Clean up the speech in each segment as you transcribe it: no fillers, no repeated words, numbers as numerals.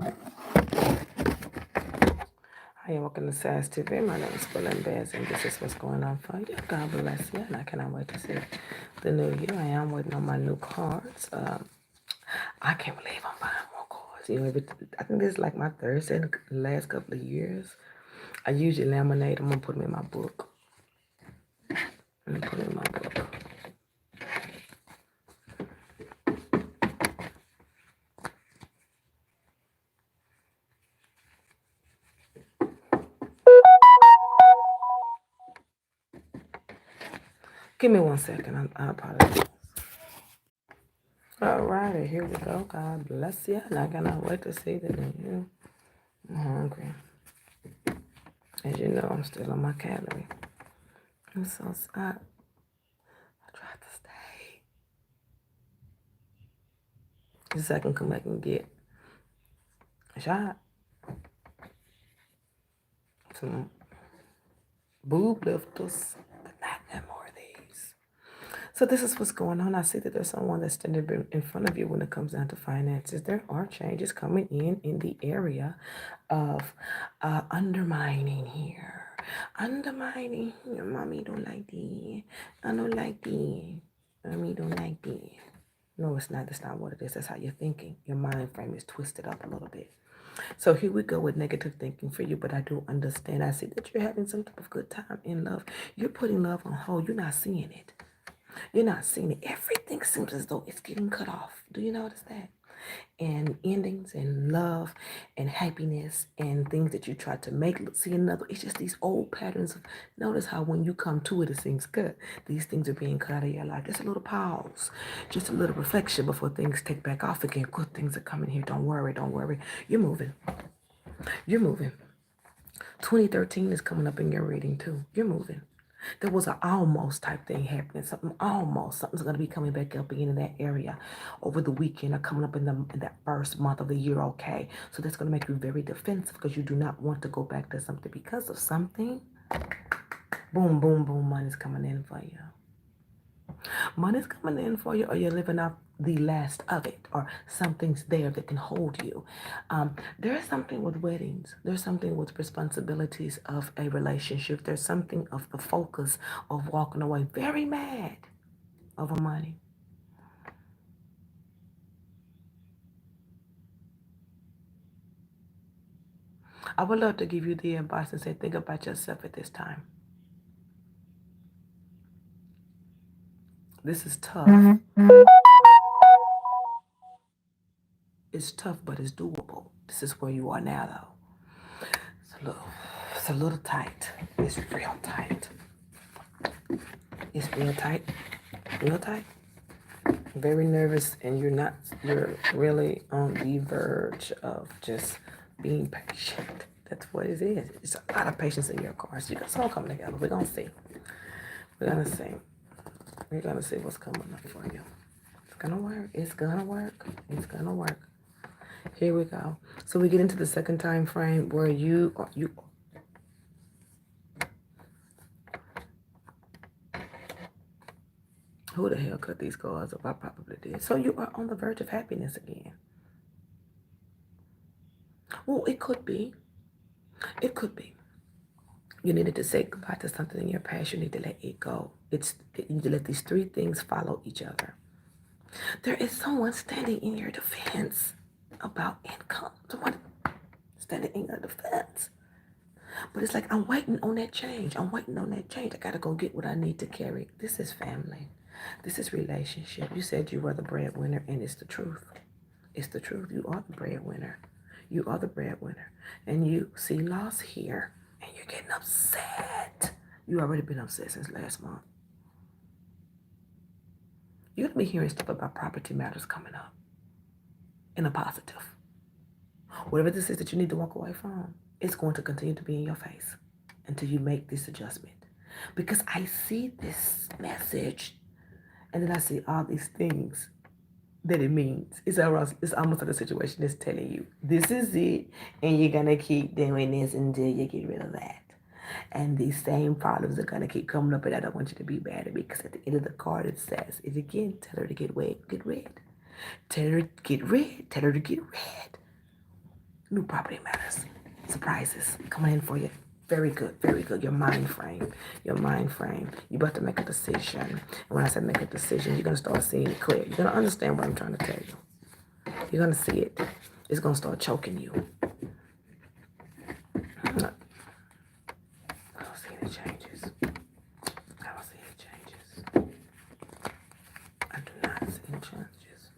Hi, and welcome to SAS TV. My name is Will and Bears, and this is what's going on for you. God bless you, and I cannot wait to see the new year. I am waiting on my new cards. I can't believe I'm buying more cards. I think this is like my third set in the last couple of years. I usually laminate them and put them in my book. Let me put it in my book. Give me 1 second. I apologize. All righty, here we go. God bless you, and I cannot wait to see the new year. I'm hungry. As you know, I'm still on my calorie. I'm so sad. I tried to stay. Just so I can come back and get a shot. Some boob lifters, but not no more of these. So this is what's going on. I see that there's someone that's standing in front of you when it comes down to finances. There are changes coming in the area of undermining here. Undermining here. Mommy don't like that. I don't like that. Mommy don't like that. No, it's not. That's not what it is. That's how you're thinking. Your mind frame is twisted up a little bit. So here we go with negative thinking for you, but I do understand. I see that you're having some type of good time in love. You're putting love on hold. You're not seeing it. You're not seeing it. Everything seems as though it's getting cut off. Do you notice that? And endings and love and happiness and things that you try to make see another. It's just these old patterns. Notice how when you come to it, it seems good. These things are being cut out of your life. Just a little pause, just a little reflection before things take back off again. Good things are coming here. Don't worry. Don't worry. You're moving. You're moving. 2013 is coming up in your reading too. You're moving. There was an almost type thing happening. Something's going to be coming back up again in that area over the weekend or coming up in that first month of the year. Okay, so that's going to make you very defensive because you do not want to go back to something because of something. Boom, boom, boom. Money's coming in for you. Money's coming in for you, or you're living up the last of it, or something's there that can hold you. There's something with weddings. There's something with responsibilities of a relationship. There's something of the focus of walking away very mad over money. I would love to give you the advice and say, think about yourself at this time. This is tough. It's tough, but it's doable. This is where you are now, though. It's a little tight. It's real tight. It's real tight. Real tight. Very nervous, and you're really on the verge of just being patient. That's what it is. It's a lot of patience in your cards. You got it's all coming together. We're gonna see. We're gonna see. We're gonna see what's coming up for you. It's gonna work. It's gonna work. It's gonna work. Here we go. So we get into the second time frame where you who the hell cut these cards up? I probably did. So you are on the verge of happiness again. Well, it could be. It could be. You needed to say goodbye to something in your past. You need to let it go. You need to let these three things follow each other. There is someone standing in your defense about income. Someone standing in your defense. But it's like, I'm waiting on that change. I'm waiting on that change. I got to go get what I need to carry. This is family. This is relationship. You said you were the breadwinner, and it's the truth. It's the truth. You are the breadwinner. You are the breadwinner. And you see loss here, and you're getting upset. You already been upset since last month. You're going to be hearing stuff about property matters coming up in a positive. Whatever this is that you need to walk away from, it's going to continue to be in your face until you make this adjustment. Because I see this message, and then I see all these things that it means. It's almost like a situation that's telling you, this is it, and you're going to keep doing this until you get rid of that. And these same problems are going to keep coming up, and I don't want you to be mad at me, because at the end of the card it says, is again, tell her to get red. Tell her to get red. Tell her to get red. New property matters. Surprises coming in for you. Very good, very good. Your mind frame, your mind frame. You're about to make a decision. And when I say make a decision, you're going to start seeing it clear. You're going to understand what I'm trying to tell you. You're going to see it. It's going to start choking you. I don't see any changes. I don't see any changes. I do not see any changes.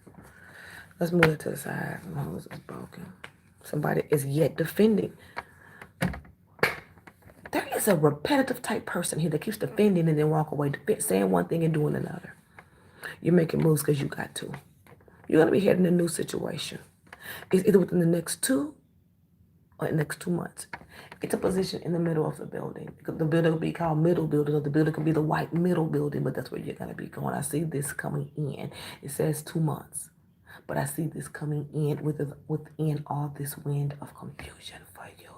Let's move it to the side. My hose is broken. Somebody is yet defending. There is a repetitive type person here that keeps defending and then walk away, saying one thing and doing another. You're making moves because you got to. You're going to be heading a new situation. It's either within the next 2 or the next 2 months. It's a position in the middle of the building. The building will be called middle building, or the building could be the white middle building, but that's where you're going to be going. I see this coming in. It says 2 months, but I see this coming in within all this wind of confusion for you.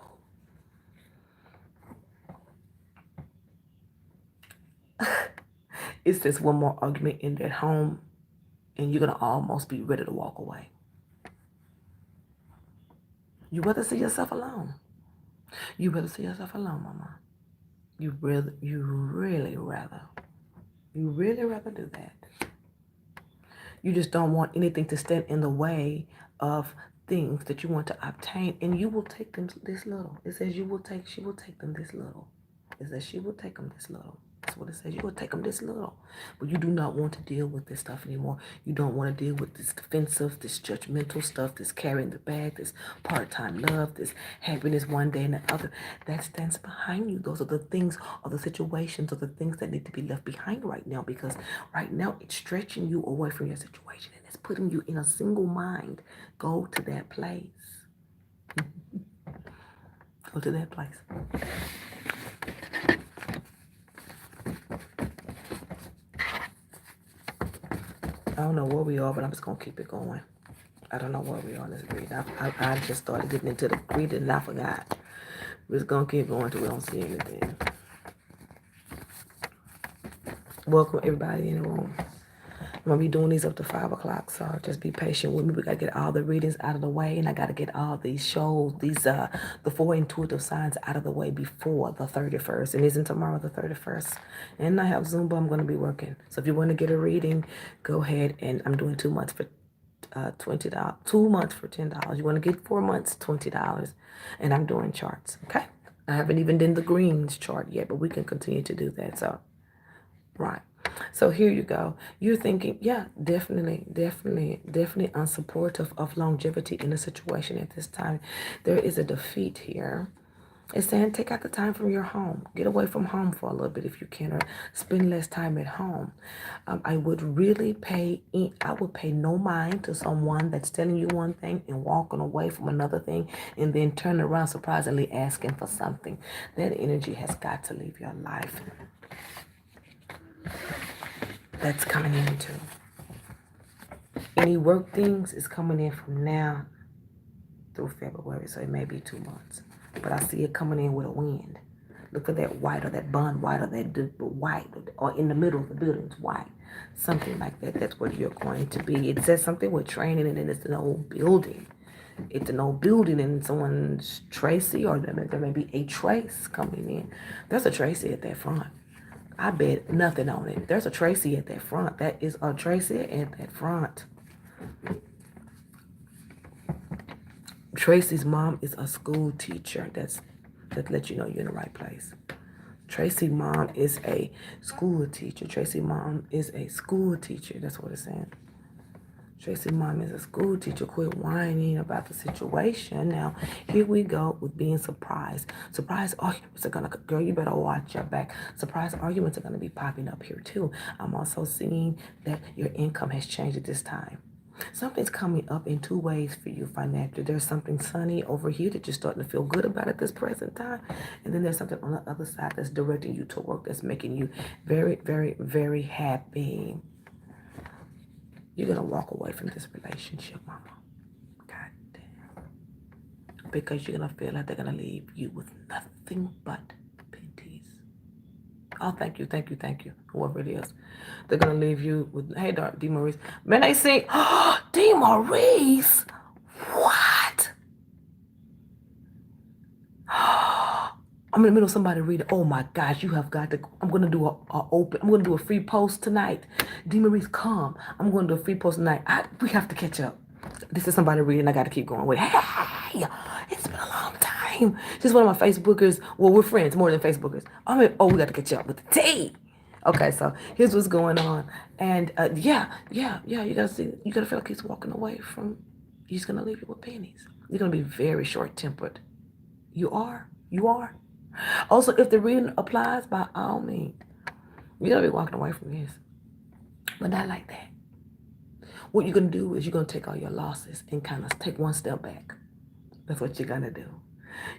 It's just one more argument in that home, and you're going to almost be ready to walk away. You rather see yourself alone. You rather see yourself alone, mama. You really rather do that. You just don't want anything to stand in the way of things that you want to obtain, and you will take them this little. It says she will take them this little. It says she will take them this little. That's what it says. You will take them this little. But you do not want to deal with this stuff anymore. You don't want to deal with this defensive, this judgmental stuff, this carrying the bag, this part-time love, this happiness one day and the other. That stands behind you. Those are the things, or the situations, or the things that need to be left behind right now, because right now it's stretching you away from your situation and it's putting you in a single mind. Go to that place. Go to that place. I don't know where we are, but I'm just going to keep it going. I don't know where we are in this reading. I just started getting into the reading and I forgot. We're just going to keep going until we don't see anything. Welcome everybody in the room. I'm going to be doing these up to 5 o'clock, so just be patient with me. We got to get all the readings out of the way, and I got to get all these shows, the 4 intuitive signs out of the way before the 31st. And isn't tomorrow the 31st? And I have Zumba I'm going to be working. So if you want to get a reading, go ahead, and I'm doing 2 months for $20. 2 months for $10. You want to get 4 months, $20. And I'm doing charts, okay? I haven't even done the greens chart yet, but we can continue to do that. So, right. So here you go. You're thinking, yeah, definitely unsupportive of longevity in a situation at this time. There is a defeat here. It's saying take out the time from your home. Get away from home for a little bit if you can, or spend less time at home. I would pay no mind to someone that's telling you one thing and walking away from another thing and then turning around surprisingly asking for something. That energy has got to leave your life. That's coming in too. Any work things is coming in from now through February, so it may be 2 months. But I see it coming in with a wind. Look for that white, or that bun white, or that white, or in the middle of the building is white. Something like that. That's what you're going to be. It says something with training, and then it's an old building. It's an old building, and someone's Tracy, or there may be a trace coming in. There's a Tracy at that front. I bet nothing on it. There's a Tracy at that front. That is a Tracy at that front. Tracy's mom is a school teacher. That lets you know you're in the right place. Tracy's mom is a school teacher. Tracy's mom is a school teacher. That's what it's saying. Tracy's mom is a school teacher. Quit whining about the situation. Now, here we go with being surprised. Surprise arguments are going to, girl, you better watch your back. Surprise arguments are going to be popping up here too. I'm also seeing that your income has changed at this time. Something's coming up in 2 ways for you financially. There's something sunny over here that you're starting to feel good about at this present time. And then there's something on the other side that's directing you to work, that's making you very, very, very happy. You're going to walk away from this relationship, mama. God damn. Because you're going to feel like they're going to leave you with nothing but penties. Oh, thank you. Whoever it is. They're going to leave you with, hey, D. Maurice. Man, they say, oh, D. Maurice? What? I'm in the middle of somebody reading. Oh my gosh, you have got to. I'm gonna do I'm gonna do a free post tonight. D. Marie's, come. I'm gonna do a free post tonight. We have to catch up. This is somebody reading. I got to keep going with. Hey, it's been a long time. She's one of my Facebookers. Well, we're friends more than Facebookers. I mean, oh, we got to catch up with the tea. Okay, so here's what's going on, and yeah. You gotta see. You gotta feel like he's walking away from. He's gonna leave you with pennies. You're gonna be very short tempered. You are. You are. Also, if the reading applies, by all means, you're gonna be walking away from this, but not like that. What you're gonna do is you're gonna take all your losses and kind of take one step back. That's what you're gonna do.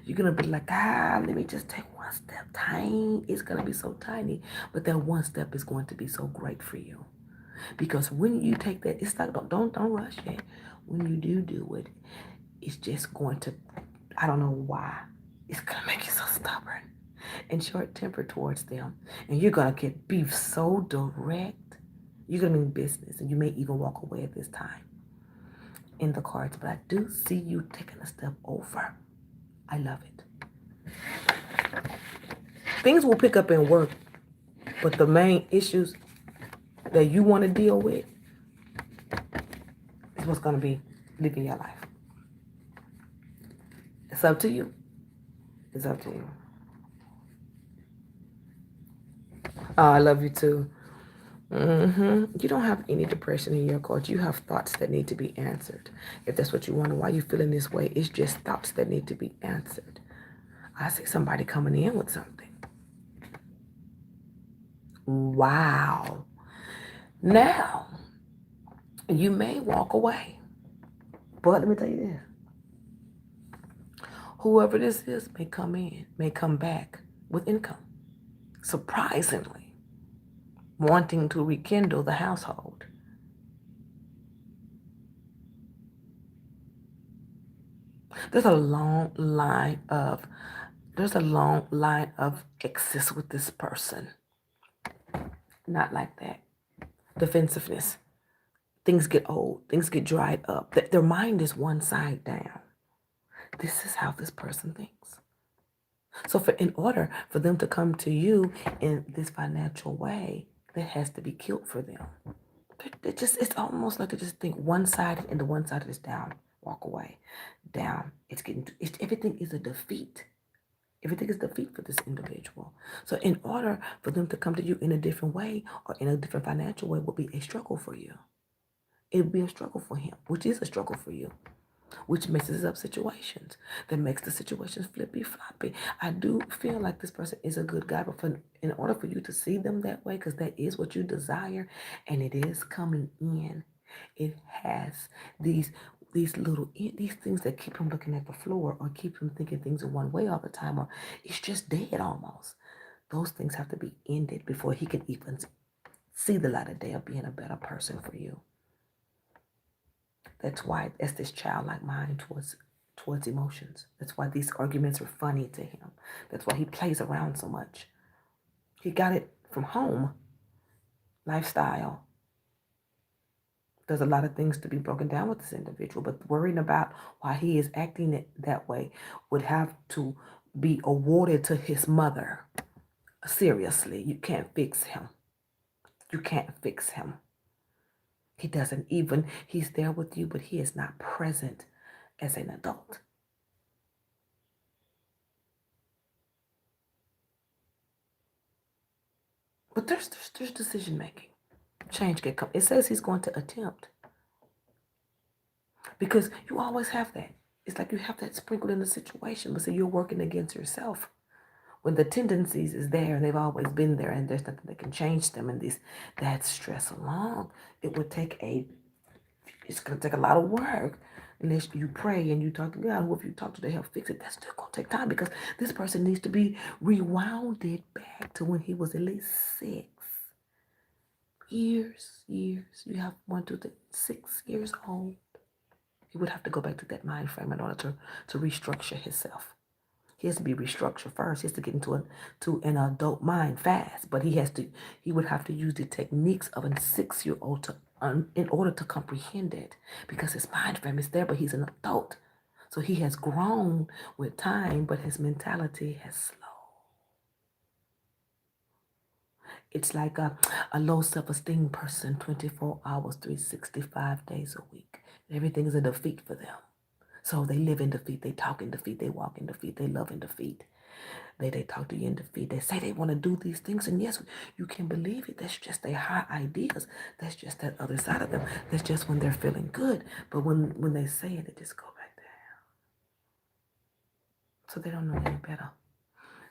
You're gonna be like, let me just take one step. Tiny. It's gonna be so tiny, but that one step is going to be so great for you. Because when you take that, it's like don't rush it. When you do it, it's just going to, I don't know why, it's gonna make you so stubborn and short-tempered towards them, and you're gonna get beef so direct. You're gonna mean business, and you may even walk away at this time in the cards. But I do see you taking a step over. I love it. Things will pick up in work, but the main issues that you want to deal with is what's going to be living your life. It's up to you. It's up to you. Oh, I love you too. You don't have any depression in your card. You have thoughts that need to be answered. If that's what you wonder why you're feeling this way, it's just thoughts that need to be answered. I see somebody coming in with something. Wow. Now, you may walk away, but let me tell you this. Whoever this is may come back with income. Surprisingly, wanting to rekindle the household. There's a long line of excess with this person. Not like that. Defensiveness. Things get old. Things get dried up. Their mind is one side down. This is how this person thinks. So in order for them to come to you in this financial way, that has to be killed for them. It's almost like they just think one-sided, and the one side is down. Walk away. Down. Everything is a defeat. Everything is defeat for this individual. So in order for them to come to you in a different way or in a different financial way will be a struggle for you. It would be a struggle for him, which is a struggle for you, which messes up situations, that makes the situations flippy floppy. I do feel like this person is a good guy, but in order for you to see them that way, because that is what you desire, and it is coming in, it has these things that keep him looking at the floor or keep him thinking things in one way all the time, or it's just dead almost. Those things have to be ended before he can even see the light of day of being a better person for you. That's why it's this childlike mind towards emotions. That's why these arguments are funny to him. That's why he plays around so much. He got it from home. Lifestyle. There's a lot of things to be broken down with this individual, but worrying about why he is acting that way would have to be awarded to his mother. Seriously, you can't fix him. You can't fix him. He doesn't even, he's there with you, but he is not present as an adult. But there's decision making. Change can come. It says he's going to attempt. Because you always have that. It's like you have that sprinkled in the situation, but so you're working against yourself. When the tendencies is there and they've always been there and there's nothing that can change them, and that stress along, it's going to take a lot of work. Unless you pray and you talk to God, whoever you talk to, they help fix it. That's still going to take time, because this person needs to be rewounded back to when he was at least 6 years. You have 1, 2, 3, 6 years old. He would have to go back to that mind frame in order to restructure himself. He has to be restructured first. He has to get into an adult mind fast. But he would have to use the techniques of a 6-year-old in order to comprehend it, because his mind frame is there, but he's an adult. So he has grown with time, but his mentality has slowed. It's like a low self-esteem person, 24 hours, 365 days a week. Everything is a defeat for them. So they live in defeat, they talk in defeat, they walk in defeat, they love in defeat. They talk to you in defeat. They say they want to do these things. And yes, you can believe it. That's just their high ideas. That's just that other side of them. That's just when they're feeling good. But when they say it, they just go back down. So they don't know any better.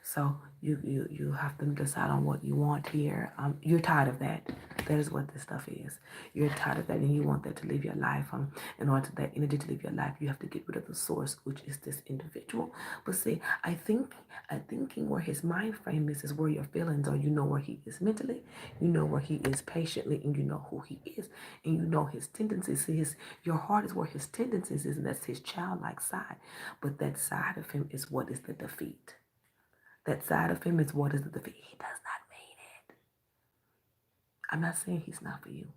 So you have to decide on what you want here. You're tired of that. That is what this stuff is. You're tired of that, and you want that to live your life. In order for that energy to live your life, you have to get rid of the source, which is this individual. But see, I thinking where his mind frame is where your feelings are. You know where he is mentally. You know where he is patiently, and you know who he is, and you know his tendencies. See, your heart is where his tendencies is, and that's his childlike side. But that side of him is what is the defeat. That side of him is what is the defeat. He does not mean it. I'm not saying he's not for you.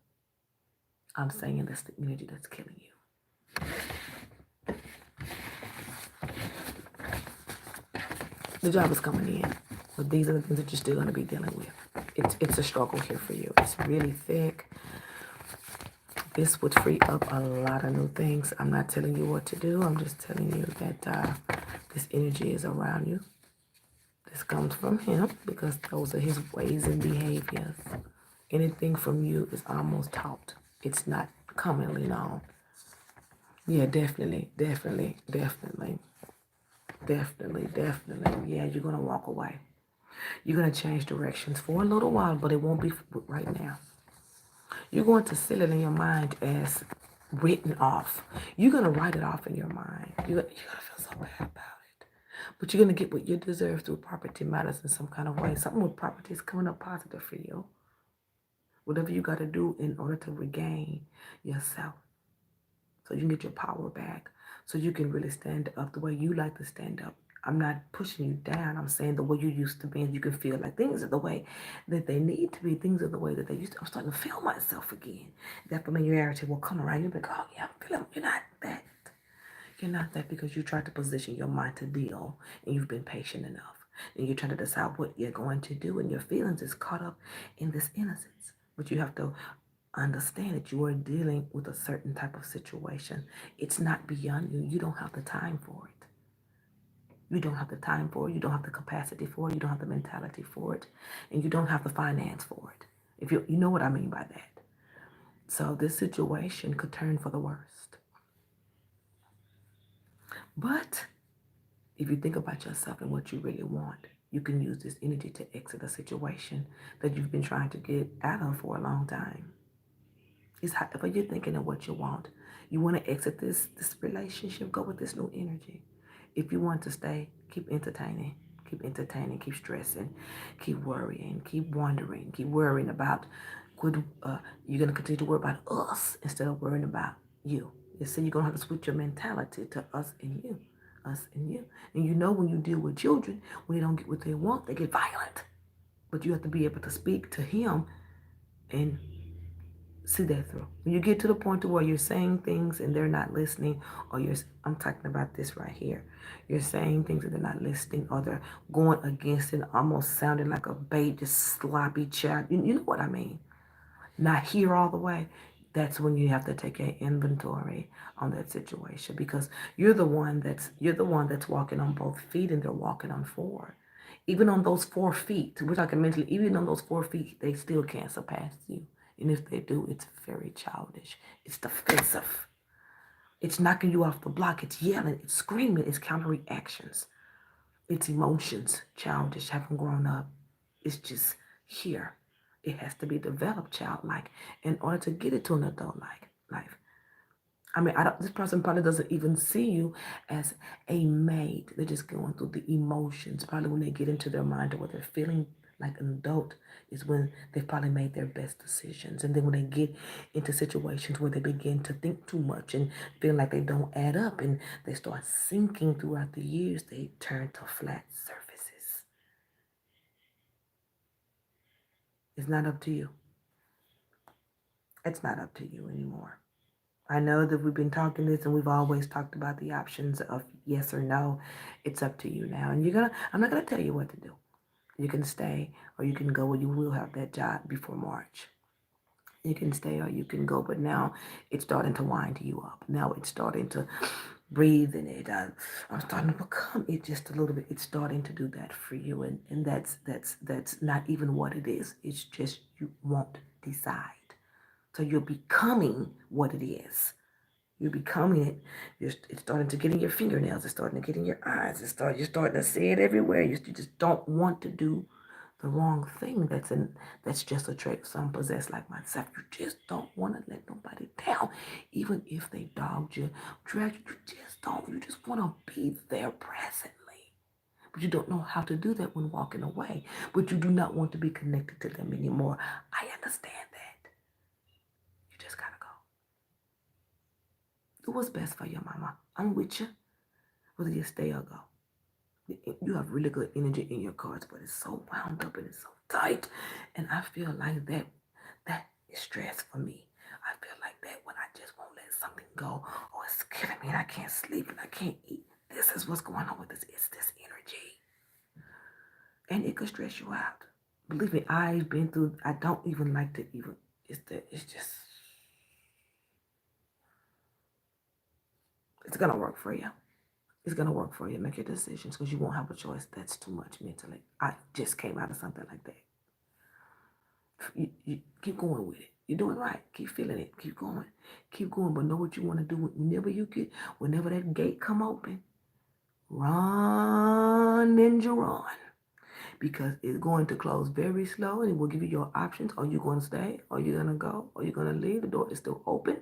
I'm saying that's the energy that's killing you. The job is coming in, but these are the things that you're still going to be dealing with. It's a struggle here for you. It's really thick. This would free up a lot of new things. I'm not telling you what to do. I'm just telling you that this energy is around you. This comes from him because those are his ways and behaviors. Anything from you is almost taught. It's not commonly known. Yeah, definitely. Yeah, you're going to walk away. You're going to change directions for a little while, but it won't be right now. You're going to seal it in your mind as written off. You're going to write it off in your mind. You're going to feel so bad about it. But you're going to get what you deserve through property matters in some kind of way. Something with property is coming up positive for you. Whatever you got to do in order to regain yourself. So you can get your power back. So you can really stand up the way you like to stand up. I'm not pushing you down. I'm saying the way you used to be, and you can feel like things are the way that they need to be. Things are the way that they used to. I'm starting to feel myself again. That familiarity will come around. You'll be like, oh yeah, I'm feeling. You're not that. You're not that because you tried to position your mind to deal, and you've been patient enough. And you're trying to decide what you're going to do, and your feelings is caught up in this innocence. But you have to understand that you are dealing with a certain type of situation. It's not beyond you. You don't have the time for it. You don't have the time for it. You don't have the capacity for it. You don't have the mentality for it. And you don't have the finance for it. If you know what I mean by that. So this situation could turn for the worst. But if you think about yourself and what you really want, you can use this energy to exit a situation that you've been trying to get out of for a long time. It's however you're thinking of what you want. You want to exit this relationship, go with this new energy. If you want to stay, keep entertaining, keep stressing, keep worrying, keep wondering, keep worrying about you're going to continue to worry about us instead of worrying about you. You see, you're going to have to switch your mentality to us and you, us and you. And you know when you deal with children, when they don't get what they want, they get violent. But you have to be able to speak to him and see that through. When you get to the point to where you're saying things and they're not listening, or I'm talking about this right here. You're saying things and they're not listening, or they're going against it, almost sounding like a bait, just sloppy chat. You know what I mean? Not here all the way. That's when you have to take an inventory on that situation, because you're the one that's walking on both feet and they're walking on four. Even on those 4 feet, we're talking mentally, even on those 4 feet, they still can't surpass you. And if they do, it's very childish. It's defensive. It's knocking you off the block. It's yelling. It's screaming. It's counter reactions. It's emotions. Childish. Haven't grown up. It's just here. It has to be developed childlike in order to get it to an adult-like life. I mean, this person probably doesn't even see you as a mate. They're just going through the emotions. Probably when they get into their mind or what they're feeling like an adult is when they've probably made their best decisions. And then when they get into situations where they begin to think too much and feel like they don't add up and they start sinking throughout the years, they turn to flat surfaces. It's not up to you. It's not up to you anymore. I know that we've been talking this and we've always talked about the options of yes or no. It's up to you now. And I'm not going to tell you what to do. You can stay or you can go, or you will have that job before March. You can stay or you can go, but now it's starting to wind you up. Now it's starting to breathe in it. I'm starting to become it just a little bit. It's starting to do that for you, and that's not even what it is. It's just you won't decide. So you're becoming what it is. You're becoming it. It's starting to get in your fingernails. It's starting to get in your eyes. You're starting to see it everywhere. You just don't want to do the wrong thing. That's just a trait some possess like myself. You just don't want to let nobody down, even if they dogged you, dragged you. You just don't. You just want to be there presently. But you don't know how to do that when walking away. But you do not want to be connected to them anymore. I understand that. You just gotta go. Do what's best for your mama. I'm with you, whether you stay or go. You have really good energy in your cards, but it's so wound up and it's so tight. And I feel like that is stress for me. I feel like that when I just won't let something go, or it's killing me and I can't sleep and I can't eat. This is what's going on with this. It's this energy. And it could stress you out. Believe me, I've been through, I don't even like to even, it's just, it's gonna work for you. It's gonna work for you. Make your decisions because you won't have a choice. That's too much mentally. I just came out of something like that. You keep going with it. You're doing right. Keep feeling it. Keep going. Keep going. But know what you want to do. Whenever that gate come open, run, ninja, run. Because it's going to close very slow and it will give you your options. Are you going to stay? Are you going to go? Are you going to leave? The door is still open.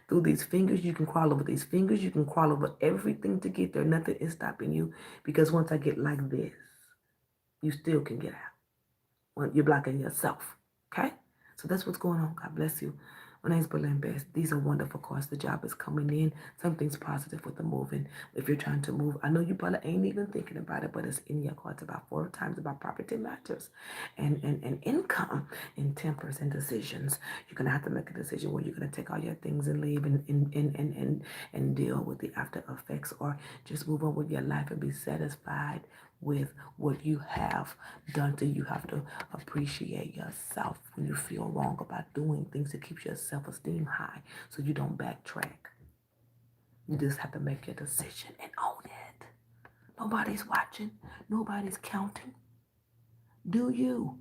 Through these fingers, you can crawl over these fingers. You can crawl over everything to get there. Nothing is stopping you. Because once I get like this, you still can get out. When you're blocking yourself. Okay? So that's what's going on. God bless you. My name's Berlin Best. These are wonderful cards. The job is coming in. Something's positive with the moving. If you're trying to move, I know you probably ain't even thinking about it, but it's in your cards about 4 times about property matters and income and tempers and decisions. You're going to have to make a decision where you're going to take all your things and leave and deal with the after effects, or just move on with your life and be satisfied with what you have done. To you have to appreciate yourself when you feel wrong about doing things to keep your self-esteem high so you don't backtrack. You just have to make your decision and own it. Nobody's watching. Nobody's counting. Do you?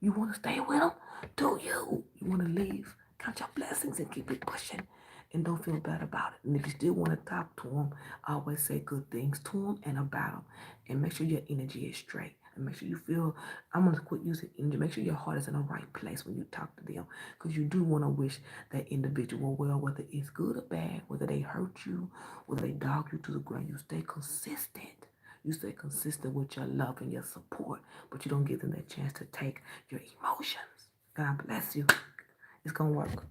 You want to stay with them? Do you? You want to leave? Count your blessings and keep it pushing. And don't feel bad about it. And if you still want to talk to them, always say good things to them and about them. And make sure your energy is straight. And make sure you feel, I'm going to quit using energy. Make sure your heart is in the right place when you talk to them. Because you do want to wish that individual well, whether it's good or bad, whether they hurt you, whether they dog you to the ground. You stay consistent. You stay consistent with your love and your support, but you don't give them that chance to take your emotions. God bless you. It's going to work.